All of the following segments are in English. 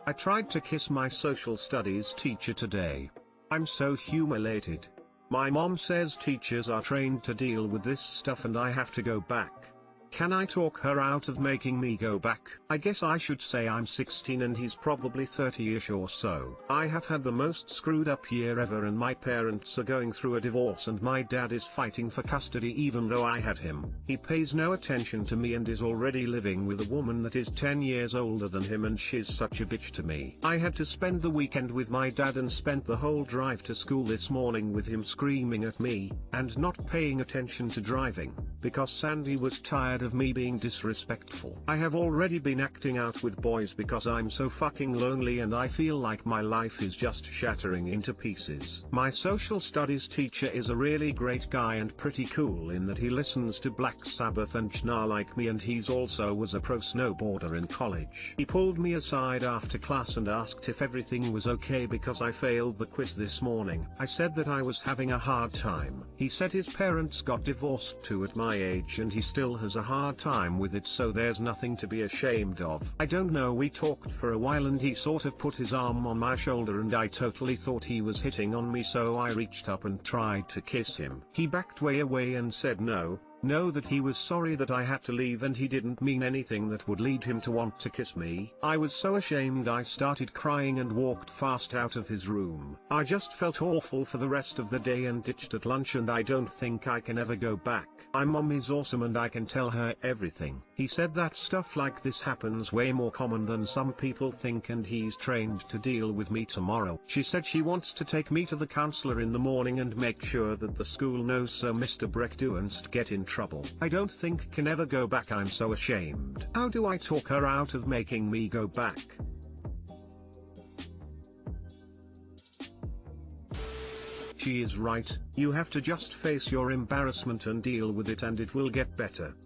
I tried to kiss my social studies teacher today. I'm so humiliated. My mom says teachers are trained to deal with this stuff and I have to go back. Can I talk her out of making me go back? I guess I should say I'm 16 and he's probably 30-ish or so. I have had the most screwed up year ever and my parents are going through a divorce and my dad is fighting for custody even though I had him. He pays no attention to me and is already living with a woman that is 10 years older than him and she's such a bitch to me. I had to spend the weekend with my dad and spent the whole drive to school this morning with him screaming at me, and not paying attention to driving, because Sandy was tired of me being disrespectful. I have already been acting out with boys because I'm so fucking lonely and I feel like my life is just shattering into pieces. My social studies teacher is a really great guy and pretty cool in that he listens to Black Sabbath and Chna like me, and he's also was a pro snowboarder in college. He pulled me aside after class and asked if everything was okay because I failed the quiz this morning. I said that I was having a hard time. He said his parents got divorced too at my age and he still has a hard time with it, so there's nothing to be ashamed of. I don't know, we talked for a while and he sort of put his arm on my shoulder and I totally thought he was hitting on me, so I reached up and tried to kiss him. He backed way away and said no, that he was sorry that I had to leave and he didn't mean anything that would lead him to want to kiss me. I was so ashamed I started crying and walked fast out of his room. I just felt awful for the rest of the day and ditched at lunch, and I don't think I can ever go back. My mom is awesome and I can tell her everything. He said that stuff like this happens way more common than some people think and he's trained to deal with me tomorrow. She said she wants to take me to the counselor in the morning and make sure that the school knows so Mr. Breck doesn't get in trouble. I don't think can ever go back. I'm so ashamed. How do I talk her out of making me go back? She is right, you have to just face your embarrassment and deal with it and it will get better.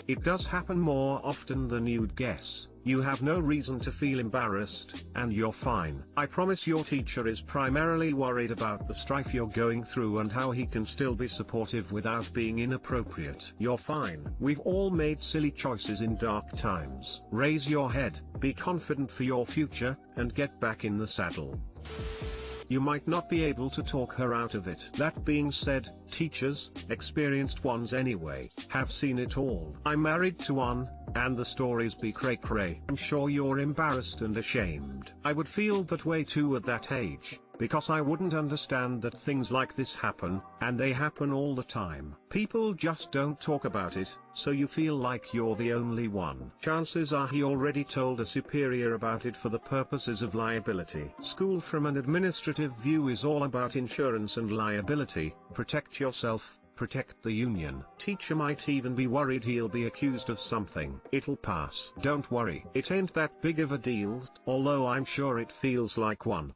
It does happen more often than you'd guess. You have no reason to feel embarrassed, and you're fine. I promise your teacher is primarily worried about the strife you're going through and how he can still be supportive without being inappropriate. You're fine. We've all made silly choices in dark times. Raise your head, be confident for your future, and get back in the saddle. You might not be able to talk her out of it. That being said, teachers, experienced ones anyway, have seen it all. I'm married to one, and the stories be cray cray. I'm sure you're embarrassed and ashamed. I would feel that way too at that age, because I wouldn't understand that things like this happen, and they happen all the time. People just don't talk about it, so you feel like you're the only one. Chances are he already told a superior about it for the purposes of liability. School from an administrative view is all about insurance and liability. Protect yourself, protect the union. Teacher might even be worried he'll be accused of something. It'll pass. Don't worry, it ain't that big of a deal, although I'm sure it feels like one.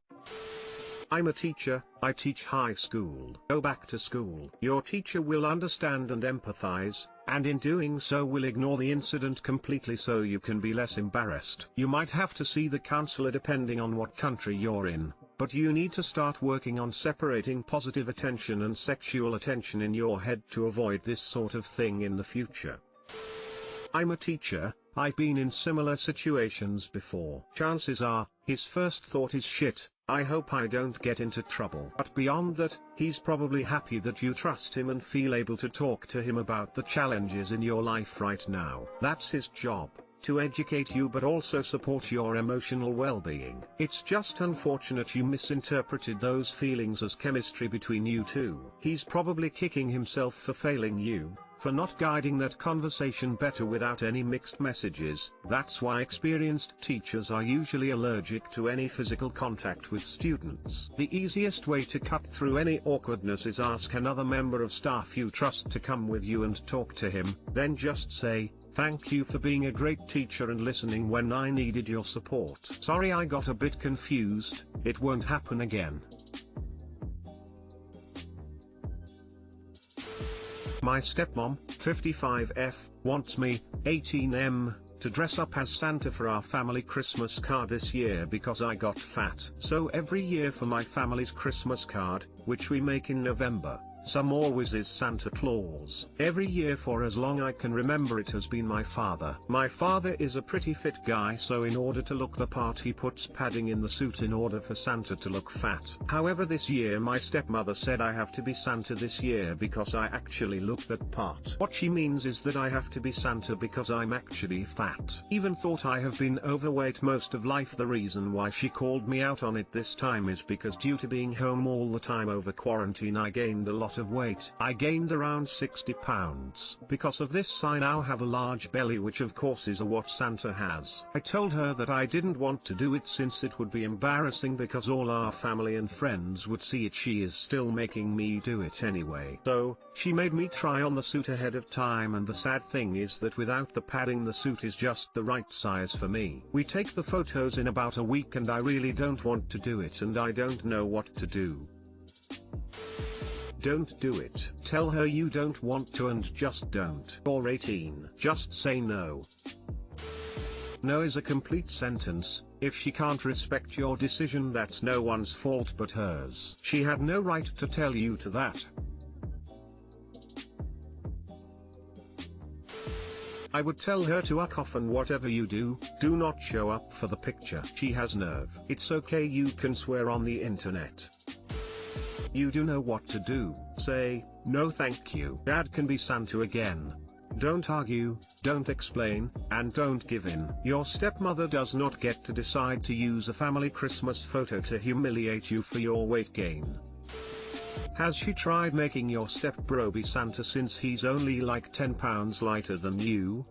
I'm a teacher, I teach high school. Go back to school. Your teacher will understand and empathize, and in doing so will ignore the incident completely so you can be less embarrassed. You might have to see the counselor depending on what country you're in, but you need to start working on separating positive attention and sexual attention in your head to avoid this sort of thing in the future. I'm a teacher, I've been in similar situations before. Chances are, his first thought is shit, I hope I don't get into trouble. But beyond that, he's probably happy that you trust him and feel able to talk to him about the challenges in your life right now. That's his job, to educate you but also support your emotional well-being. It's just unfortunate you misinterpreted those feelings as chemistry between you two. He's probably kicking himself for failing you, for not guiding that conversation better without any mixed messages. That's why experienced teachers are usually allergic to any physical contact with students. The easiest way to cut through any awkwardness is ask another member of staff you trust to come with you and talk to him, then just say, "Thank you for being a great teacher and listening when I needed your support. Sorry I got a bit confused, it won't happen again." My stepmom, 55F, wants me, 18M, to dress up as Santa for our family Christmas card this year because I got fat. So every year for my family's Christmas card, which we make in November, Some always is Santa Claus. Every year for as long I can remember it has been my father. My father is a pretty fit guy, so in order to look the part he puts padding in the suit in order for Santa to look fat. However, this year my stepmother said I have to be Santa this year because I actually look that part. What she means is that I have to be Santa because I'm actually fat. Even thought I have been overweight most of life. The reason why she called me out on it this time is because due to being home all the time over quarantine I gained a lot of weight. I gained around 60 pounds. Because of this I now have a large belly, which of course is what Santa has. I told her that I didn't want to do it since it would be embarrassing because all our family and friends would see it. She is still making me do it anyway. So, she made me try on the suit ahead of time, and the sad thing is that without the padding the suit is just the right size for me. We take the photos in about a week and I really don't want to do it and I don't know what to do. Don't do it. Tell her you don't want to and just don't. Or 18. Just say no. No is a complete sentence. If she can't respect your decision, that's no one's fault but hers. She had no right to tell you to that. I would tell her to uck off, and whatever you do, do not show up for the picture. She has nerve. It's okay, you can swear on the internet. You do know what to do. Say, no thank you. Dad can be Santa again. Don't argue, don't explain, and don't give in. Your stepmother does not get to decide to use a family Christmas photo to humiliate you for your weight gain. Has she tried making your stepbro be Santa since he's only like 10 pounds lighter than you?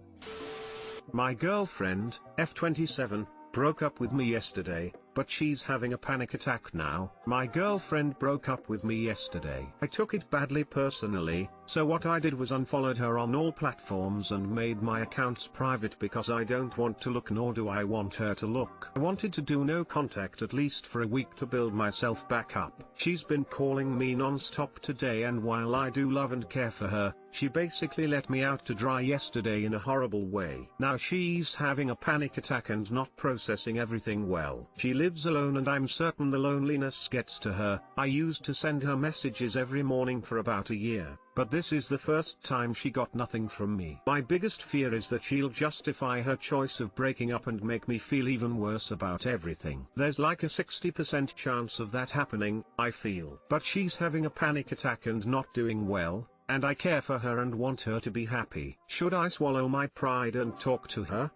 My girlfriend, F27, broke up with me yesterday, but she's having a panic attack now. My girlfriend broke up with me yesterday. I took it badly personally, so what I did was unfollowed her on all platforms and made my accounts private because I don't want to look, nor do I want her to look. I wanted to do no contact at least for a week to build myself back up. She's been calling me non-stop today, and while I do love and care for her, she basically let me out to dry yesterday in a horrible way. Now she's having a panic attack and not processing everything well. She lives alone and I'm certain the loneliness gets to her. I used to send her messages every morning for about a year, but this is the first time she got nothing from me. My biggest fear is that she'll justify her choice of breaking up and make me feel even worse about everything. There's like a 60% chance of that happening, I feel. But she's having a panic attack and not doing well, and I care for her and want her to be happy. Should I swallow my pride and talk to her?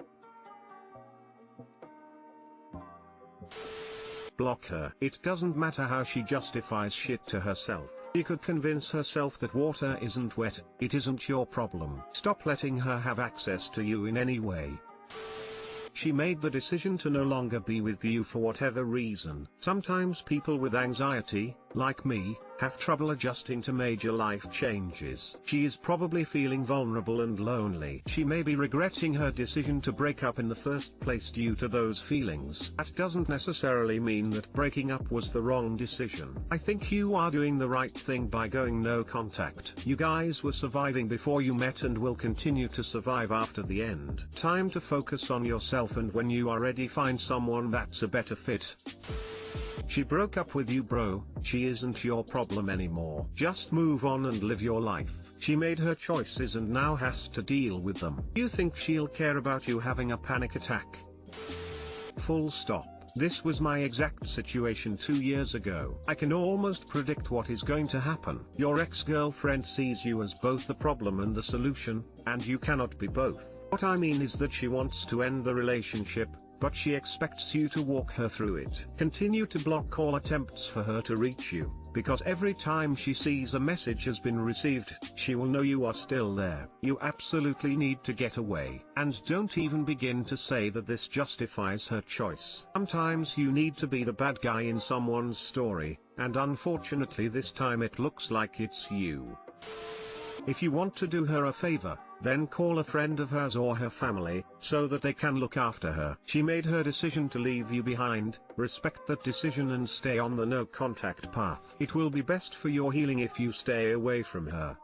Block her. It doesn't matter how she justifies shit to herself. She could convince herself that water isn't wet. It isn't your problem. Stop letting her have access to you in any way. She made the decision to no longer be with you for whatever reason. Sometimes people with anxiety, like me, have trouble adjusting to major life changes. She is probably feeling vulnerable and lonely. She may be regretting her decision to break up in the first place due to those feelings. That doesn't necessarily mean that breaking up was the wrong decision. I think you are doing the right thing by going no contact. You guys were surviving before you met and will continue to survive after the end. Time to focus on yourself, and when you are ready, find someone that's a better fit. She broke up with you, bro. She isn't your problem anymore. Just move on and live your life. She made her choices and now has to deal with them. You think she'll care about you having a panic attack? Full stop. This was my exact situation 2 years ago. I can almost predict what is going to happen. Your ex-girlfriend sees you as both the problem and the solution, and you cannot be both. What I mean is that she wants to end the relationship, but she expects you to walk her through it. Continue to block all attempts for her to reach you, because every time she sees a message has been received, she will know you are still there. You absolutely need to get away. And don't even begin to say that this justifies her choice. Sometimes you need to be the bad guy in someone's story, and unfortunately this time it looks like it's you. If you want to do her a favor, then call a friend of hers or her family, so that they can look after her. She made her decision to leave you behind. Respect that decision and stay on the no contact path. It will be best for your healing if you stay away from her.